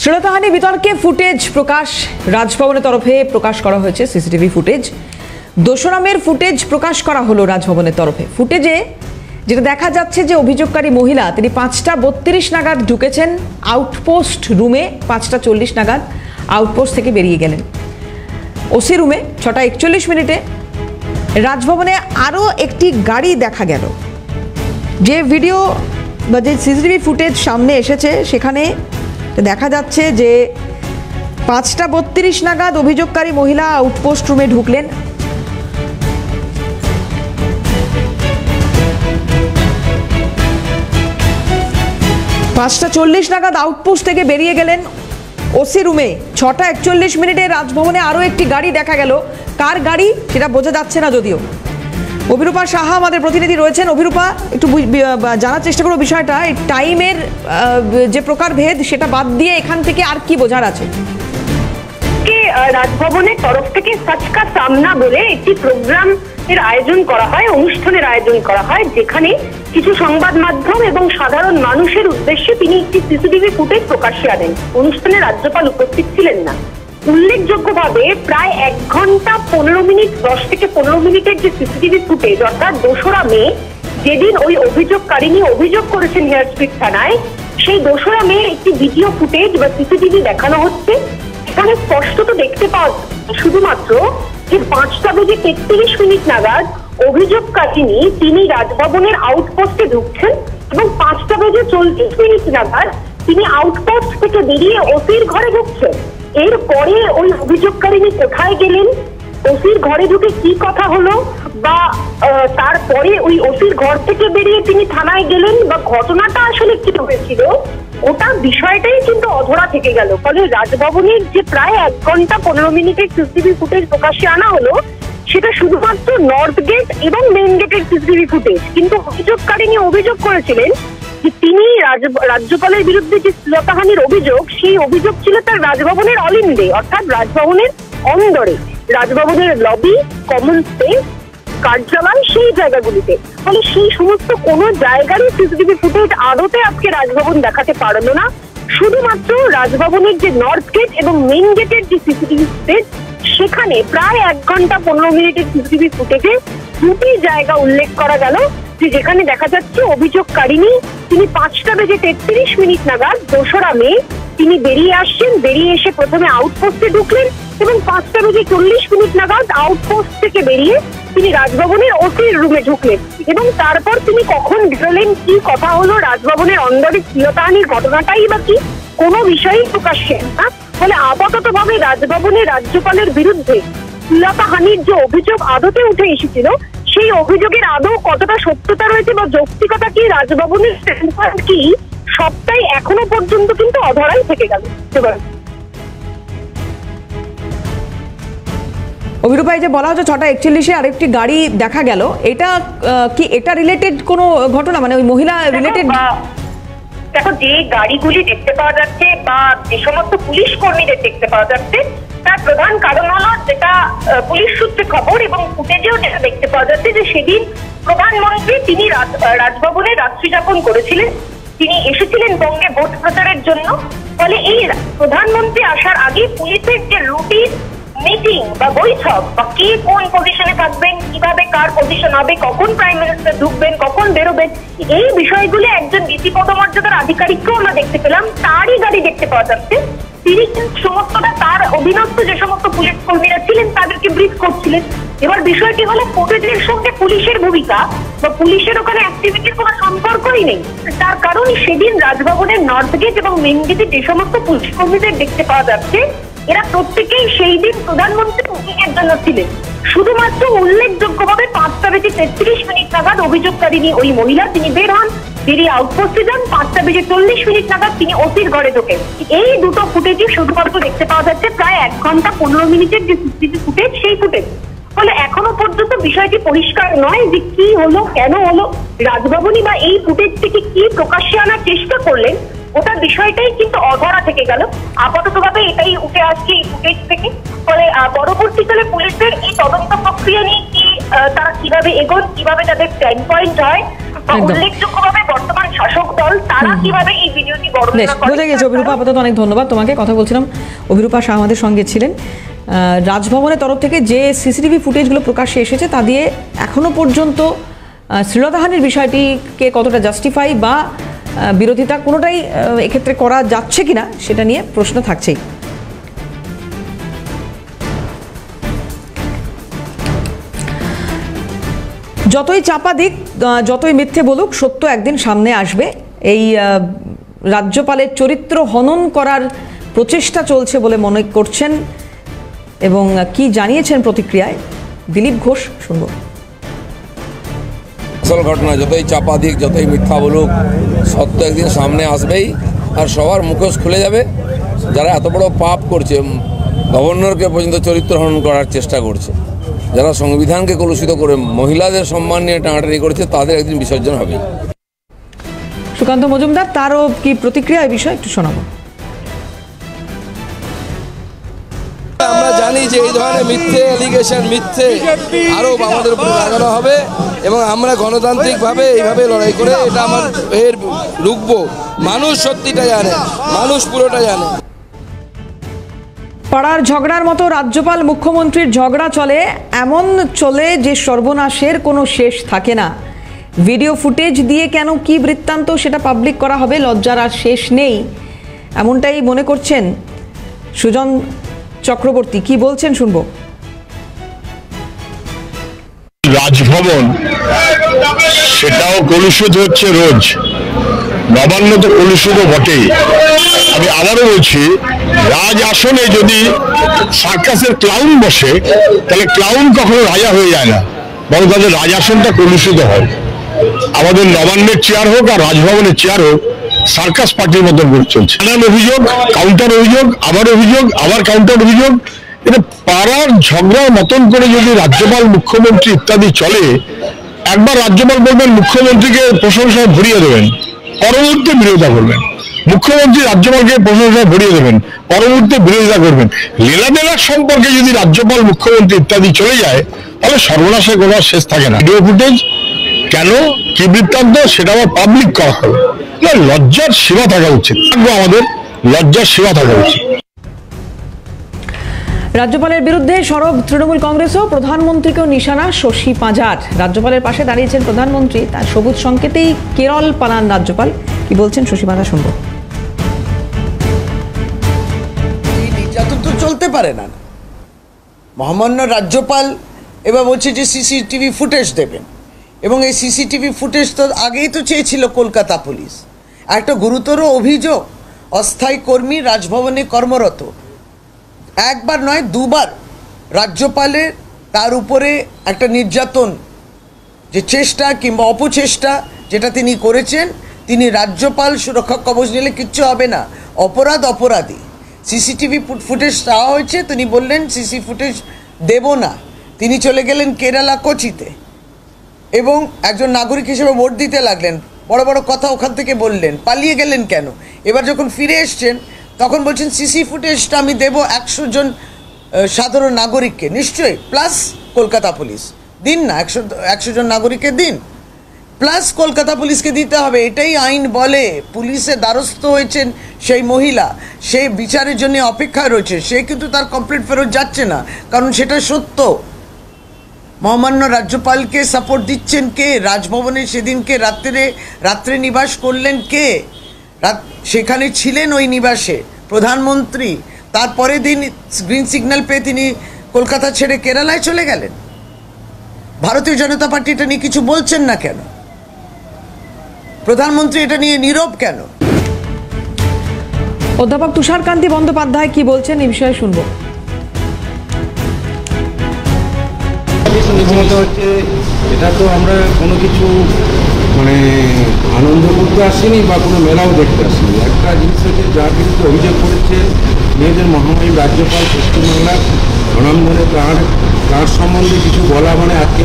শ্লীলতাহানি বিতর্কে ফুটেজ প্রকাশ, রাজভবনের তরফে প্রকাশ করা হয়েছে সিসিটিভি ফুটেজ। দোষরামের ফুটেজ প্রকাশ করা হলো রাজভবনের তরফে। ফুটেজে যেটা দেখা যাচ্ছে যে অভিযোগকারী মহিলা তিনি 5:32 নাগাদ ঢুকেছেন আউটপোস্ট রুমে, 5:40 নাগাদ আউটপোস্ট থেকে বেরিয়ে গেলেন ওসি রুমে। 6:41 রাজভবনে আরও একটি গাড়ি দেখা গেল। যে ভিডিও বা যে সিসিটিভি ফুটেজ সামনে এসেছে সেখানে দেখা যাচ্ছে যে 5:32 নাগাদ অভিযোগকারী মহিলা আউটপোস্ট রুমে ঢুকলেন। পাঁচটা 40 নাগাদ আউটপোস্ট থেকে বেরিয়ে গেলেন ওসি রুমে। 6:41 রাজভবনে আরও একটি গাড়ি দেখা গেল। কার গাড়ি সেটা বোঝা যাচ্ছে না যদিও। অভিরূপা সাহা আমাদের প্রতিনিধি রয়েছেন। অভিরূপা, একটু জানার চেষ্টা করবো বিষয়টা, এই টাইমের যে প্রকারভেদ সেটা বাদ দিয়ে এখান থেকে আর কি বোঝার আছে? রাজভবনের তরফ থেকে সচ কা সামনা বলে একটি প্রোগ্রাম এর আয়োজন করা হয়, অনুষ্ঠানের আয়োজন করা হয়, যেখানে কিছু সংবাদ মাধ্যম এবং সাধারণ মানুষের উদ্দেশ্যে তিনি একটি সিসিটিভি ফুটেজ প্রকাশ্যে আনেন। অনুষ্ঠানে রাজ্যপাল উপস্থিত ছিলেন না। উল্লেখযোগ্যভাবে প্রায় 1 ঘন্টা 15 মিনিট 10 থেকে 15 মিনিটের যে সিসিটিভি ফুটেজ, অর্থাৎ 2রা মে যেদিন ওই অভিযোগকারিনী অভিযোগ করেছেন হেয়ার স্ট্রিট থানায়, সেই 2রা মে একটি ভিডিও ফুটেজ বা সিসিটিভি দেখানো হচ্ছে। এখানে স্পষ্টত দেখতে পাওয়া শুধুমাত্র যে 5:33 নাগাদ অভিযোগকারিনী তিনি রাজভবনের আউটপোস্টে ঢুকছেন এবং 5:40 নাগাদ তিনি আউটপোস্ট থেকে বেরিয়ে ওসির ঘরে ঢুকছেন। এরপরে ওই অভিযোগকারিনী কোথায় গেলেন, ওসির ঘরে ঢুকে কি কথা হলো, বা তারপরে ওই ওসির ঘর থেকে বেরিয়ে তিনি থানায় গেলেন, বা ঘটনাটা আসলে কি হয়েছিল, ওটা বিষয়টাই কিন্তু অধরা থেকে গেল। ফলে রাজভবনের যে প্রায় 1 ঘন্টা 15 মিনিটের সিসিটিভি ফুটেজ প্রকাশ্যে আনা হলো, সেটা শুধুমাত্র নর্থ গেট এবং মেইন গেটের সিসিটিভি ফুটেজ। কিন্তু অভিযোগকারিনী অভিযোগ করেছিলেন যে তিনি রাজ্যপালের বিরুদ্ধে যে শ্লীলতাহানির অভিযোগ, সেই অভিযোগ ছিল তার রাজভবনের অলিন্দে, অর্থাৎ রাজভবনের অন্দরে, রাজভবনের লবি, কমন স্পেস, কার্যালয়, সেই জায়গাগুলিতে। ফলে সেই সমস্ত কোনো জায়গারই সিসিটিভি ফুটেজ আদতে আজকে রাজভবন দেখাতে পারলো না। শুধুমাত্র রাজভবনের যে নর্থ গেট এবং মেইন গেটের যে সিসিটিভি ফুটেজ, সেখানে প্রায় 1 ঘন্টা 15 মিনিটের সিসিটিভি ফুটেজে 2টি জায়গা উল্লেখ করা গেল, যে যেখানে দেখা যাচ্ছে অভিযোগকারিনী তিনি 5:33 নাগাদ 2রা মে তিনি বেরিয়ে আসছেন। বেরিয়ে এসে প্রথমে আউটপোস্টে ঢুকলেন এবং 5:40 নাগাদ আউটপোস্ট থেকে বেরিয়ে তিনি রাজভবনের ওসির রুমে ঢুকলেন। এবং তারপর তিনি কখন বেরোলেন, কি কথা হলো, রাজভবনের অন্দরে শ্লীলতাহানির ঘটনাটাই বা কি, কোনো বিষয়ই প্রকাশ্যে না। ফলে আপাতত ভাবে রাজভবনের রাজ্যপালের বিরুদ্ধে শ্লীলতাহানির যে অভিযোগ আদতে উঠে এসেছিল, সেই অভিযোগের আদৌ কতটা সত্যতা রয়েছে বা যৌক্তিকতা কি, রাজভবনের কি, সবটাই এখনো পর্যন্ত কিন্তু অধরাই থেকে গেল। অভিরূপা, যে বলা হচ্ছে 6:41 আরেকটি গাড়ি দেখা গেল, এটা কি এটা রিলেটেড কোনো ঘটনা, মানে ওই মহিলা রিলেটেড? দেখো, যে গাড়িগুলি দেখতে পাওয়া যাচ্ছে বা যে সমস্ত পুলিশ কর্মীদের দেখতে পাওয়া যাচ্ছে, তার প্রধান কারণ হলো, যেটা পুলিশ সূত্রে খবর এবং ফুটেজেও যেটা দেখতে পাওয়া যাচ্ছে, যে সেদিন প্রধানমন্ত্রী তিনি রাজভবনে রাত্রি যাপন করেছিলেন। তিনি এসেছিলেন বঙ্গে ভোট প্রচারের জন্য। ফলে এই প্রধানমন্ত্রী আসার আগে পুলিশের যে রুটিন মিটিং বা বৈঠক, বা কে কোন পজিশনে থাকবেন, কিভাবে কার পজিশন হবে, কখন প্রাইম মিনিস্টার ঢুকবেন, কখন বেরোবেন, এই বিষয়গুলি একজন ডিসি পদমর্যাদার আধিকারিককেও আমরা দেখতে পেলাম। তারই গাড়ি দেখতে পাওয়া যাচ্ছে। তিনি কিন্তু সমস্তটা তার অধীনস্থ যে সমস্ত পুলিশ কর্মীরা ছিলেন তাদেরকে ব্রিফ করছিলেন। এবার বিষয়টি হলো, ফুটেজের সঙ্গে পুলিশের ভূমিকা বা পুলিশের ওখানে অ্যাক্টিভিটির কোনো সম্পর্কই নেই। তার কারণ সেদিন রাজভবনের নর্থ গেট এবং মেইন গেটে যে সমস্ত পুলিশ কর্মীদের দেখতে পাওয়া যাচ্ছে, এরা প্রত্যেকেই সেই দিন প্রধানমন্ত্রী মিটিংয়ের জন্য ছিলেন। শুধুমাত্র উল্লেখযোগ্যভাবে 5:33 নাগাদ অভিযোগকারিনী ওই মহিলা তিনি বের হন, বেরিয়ে আউটপোস্টে যান। 5:40 নাগাদ তিনি ওসির ঘরে ঢোকেন। এই দুটো ফুটেজই শুধুমাত্র দেখতে পাওয়া যাচ্ছে প্রায় 1 ঘন্টা 15 মিনিটের যে সিসিটিভি ফুটেজ, সেই ফুটেজ। ফলে এখনো পর্যন্ত বিষয়টি পরিষ্কার নয় যে কি হলো, কেন হলো, রাজভবনই বা এই ফুটেজ থেকে কি প্রকাশ্যে আনার চেষ্টা করলেন, ওটা বিষয়টাই কিন্তু অধরা থেকে গেল। আপাতত ভাবে এটাই উঠে আসছে এই ফুটেজ থেকে। ফলে পরবর্তীকালে পুলিশের এই তদন্ত প্রক্রিয়া নিয়ে কি তারা কিভাবে এগোন, কিভাবে তাদের স্ট্যান্ড পয়েন্ট হয়, বা একদম। উল্লেখযোগ্যভাবে বর্তমান শাসক দল তারা কিভাবে এই ভিডিওটি বেশ বর্ণনা করে। বোঝা গেছে অভিরূপা, আপাতত অনেক ধন্যবাদ তোমাকে। কথা বলছিলাম অভিরূপা শাহ আমাদের সঙ্গে ছিলেন। রাজভবনের তরফ থেকে যে সিসিটিভি ফুটেজগুলো প্রকাশ্যে এসেছে তা দিয়ে এখনো পর্যন্ত শ্লীলতাহানির বিষয়টিকে কতটা জাস্টিফাই বা বিরোধিতা কোনোটাই এক্ষেত্রে করা যাচ্ছে কিনা সেটা নিয়ে প্রশ্ন থাকছেই। যতই চাপা দিক, যতই মিথ্যে বলুক, সত্য একদিন সামনে আসবে। এই রাজ্যপালের চরিত্র হনন করার প্রচেষ্টা চলছে বলে মনে করছেন এবং কি জানিয়েছেন প্রতিক্রিয়ায় দিলীপ ঘোষ, শুনব। আসল ঘটনা যতই চাপা দিক, যতই মিথ্যা বলুক, সত্য একদিন সামনে আসবেই আর সবার মুখোশ খুলে যাবে। যারা এত বড় পাপ করছে, গভর্নরকে পর্যন্ত চরিত্র হনন করার চেষ্টা করছে, যারা সংবিধানকে কলুষিত করে মহিলাদের সম্মান নিয়ে টানাটানি করেছে, তাদের একদিন বিসর্জন হবে। সুকান্ত মজুমদার, তারও কি প্রতিক্রিয়া এই বিষয়ে একটু শোনাবো। আমরা জানি যে এই ধরনের মিথ্যে এলিগেশন, মিথ্যে আরোপ আমাদের উপর লাগানো হবে এবং আমরা গণতান্ত্রিকভাবে এইভাবে লড়াই করে এটা আমার রুখবো। মানুষ সত্যিটা জানে, মানুষ পুরোটা জানে। পাড়ার ঝগড়ার মতো রাজ্যপাল মুখ্যমন্ত্রীর ঝগড়া চলে, এমন চলে যে সর্বনাশের কোনো শেষ থাকে না। ভিডিও ফুটেজ দিয়ে কেন, কি বৃত্তান্ত সেটা পাবলিক করা হবে, লজ্জার আর শেষ নেই, এমনটাই মনে করছেন সুজন চক্রবর্তী। কি বলছেন শুনবো। রাজভবন সেটাও কলুষিত হচ্ছে রোজ, নবান্ন তো কলুষিত বটেই। আমি আবারও বলছি, রাজ আসনে যদি সার্কাসের ক্লাউন বসে তাহলে ক্লাউন কখনো রাজা হয়ে যায় না, বরং তাদের রাজ আসনটা কলুষিত হয়। আমাদের নবান্নের চেয়ার হোক আর রাজভবনের চেয়ার হোক, সার্কাস পার্টির মতন করে চলছে। নানান অভিযোগ, কাউন্টার অভিযোগ, আবার অভিযোগ, আবার কাউন্টার অভিযোগ। এটা পাড়ার ঝগড়ার মতন করে যদি রাজ্যপাল, মুখ্যমন্ত্রী ইত্যাদি চলে, একবার রাজ্যপাল বলবেন, মুখ্যমন্ত্রীকে প্রশংসায় ভরিয়ে দেবেন, পরবর্তী বিরোধিতা করবেন। মুখ্যমন্ত্রী রাজ্যপালকে প্রশংসায় ভরিয়ে দেবেন, পরবর্তী বিরোধিতা করবেন। লেনাদেনার সম্পর্কে যদি রাজ্যপাল, মুখ্যমন্ত্রী ইত্যাদি চলে যায়, তাহলে সর্বনাশের কোনো শেষ থাকে না। ভিডিও ফুটেজ কেন, কি বৃত্তান্ত, সেটা আবার পাবলিক করা হবে। লজ্জার সীমা থাকা উচিত, আমাদের লজ্জার সীমা থাকা উচিত। রাজ্যপালের বিরুদ্ধে সরব তৃণমূল কংগ্রেসও, প্রধানমন্ত্রীকেও নিশানা শশী পাঁজার। রাজ্যপালের পাশে দাঁড়িয়েছেন প্রধানমন্ত্রী, তার সবুজ সংকেতেই কেরল পালান রাজ্যপাল। কি বলছেন শশী পাঁজা, শুনবো। এই নির্যাতন তো চলতে পারে না। মহামান্য রাজ্যপাল এবার বলছে যে সিসিটিভি ফুটেজ দেবেন, এবং এই সিসিটিভি ফুটেজ তো আগেই তো চেয়েছিল কলকাতা পুলিশ। একটা গুরুতর অভিযোগ, অস্থায়ী কর্মী রাজভবনে কর্মরত, একবার নয় দুবার রাজ্যপালের তার উপরে একটা নির্যাতন, যে চেষ্টা কিংবা অপচেষ্টা যেটা তিনি করেছেন, তিনি রাজ্যপাল সুরক্ষা কবচ নিলে কিচ্ছু হবে না, অপরাধী। সিসিটিভি ফুটেজ চাওয়া হয়েছে, তিনি বললেন সিসি ফুটেজ দেব না। তিনি চলে গেলেন কেরালা কোচিতে এবং একজন নাগরিক হিসেবে ভোট দিতে লাগলেন, বড় বড় কথা ওখান থেকে বললেন, পালিয়ে গেলেন কেন? এবার যখন ফিরে এসছেন তখন বলছেন সিসি ফুটেজটা আমি দেব 100 জন সাধারণ নাগরিককে, নিশ্চয়ই প্লাস কলকাতা পুলিশ দিন না, 100 জন নাগরিককে দিন, প্লাস কলকাতা পুলিশকে দিতে হবে, এটাই আইন বলে। পুলিশের দ্বারস্থ হয়েছেন সেই মহিলা, সে বিচারের জন্য অপেক্ষায় রয়েছে, সে কিন্তু তার কমপ্লেট ফেরত যাচ্ছে না, কারণ সেটা সত্য। মহামান্য রাজ্যপালকে সাপোর্ট দিচ্ছেন কে? রাজভবনে সেদিনকে রাত্রে নিবাস করলেন কে? সেখানে ছিলেন ওই নিবাসে প্রধানমন্ত্রী। তারপরে দিন গ্রিন সিগন্যাল পেয়ে তিনি কলকাতা ছেড়ে কেরালায় চলে গেলেন। ভারতীয় জনতা পার্টি এটা নিয়ে কিছু বলছেন না কেন? প্রধানমন্ত্রী এটা নিয়ে নীরব কেন? অধ্যাপক তুষারকান্তি বন্দ্যোপাধ্যায় কি বলছেন এই বিষয়ে শুনবো। হচ্ছে এটা তো আমরা কোনো কিছু মানে আনন্দ করতে আসিনি বা কোনো মেলাও দেখতে আসিনি। একটা জিনিস হচ্ছে যার বিরুদ্ধে অভিযোগ করেছে মেয়েদের মহামারী রাজ্যপাল পশ্চিমবাংলার স্বনামধন্য, তার সম্বন্ধে কিছু বলা মানে আজকে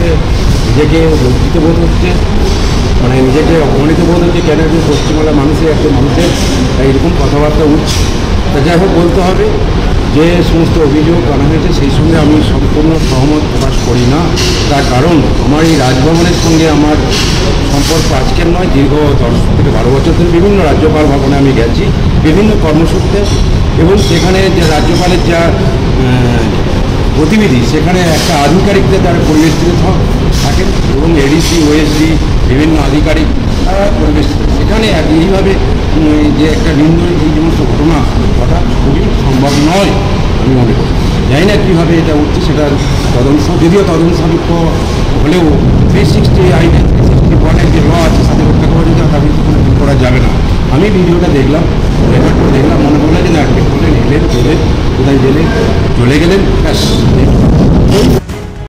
নিজেকে লজ্জিত বোধ হচ্ছে, মানে নিজেকে অপমানিত বোধ হচ্ছে কেন যে পশ্চিমবাংলার মানুষের একটা মানুষের এরকম কথাবার্তা উঠছে। তা যাই হোক বলতে হবে যে সমস্ত অভিযোগ আনা হয়েছে সেই সঙ্গে আমি সম্পূর্ণ সহমত প্রকাশ করি না। তার কারণ আমার এই রাজভবনের সঙ্গে আমার সম্পর্ক আজকের নয়, দীর্ঘ 10 থেকে 12 বছর ধরে বিভিন্ন রাজ্যপাল ভবনে আমি গেছি বিভিন্ন কর্মসূত্রে, এবং সেখানে যে রাজ্যপালের যা গতিবিধি সেখানে একটা আধিকারিকদের দ্বারা পরিবেষ্টিত থাকেন এবং এডিসি ওএসডি বিভিন্ন আধিকারিক তারা পরিবেষ্টিত। সেখানে এইভাবে যে একটা নিন্দনীয় এই সমস্ত ঘটনা ঘটা খুবই সম্ভব নয় আমি মনে করি। জানি না কীভাবে এটা উঠছে, সেটা তদন্ত, যদিও তদন্ত সাপেক্ষ হলেও 360 আইনে 361-এর যে ল আছে সাথে রক্ষা করা যদি তার কিন্তু কোনো কিছু করা যাবে না। আমি ভিডিওটা দেখলাম, রেকর্ড করে দেখলাম, মনে করলেন যে না বলেন এলেন চলে কোথায় গেলেন চলে গেলেন ব্যাস।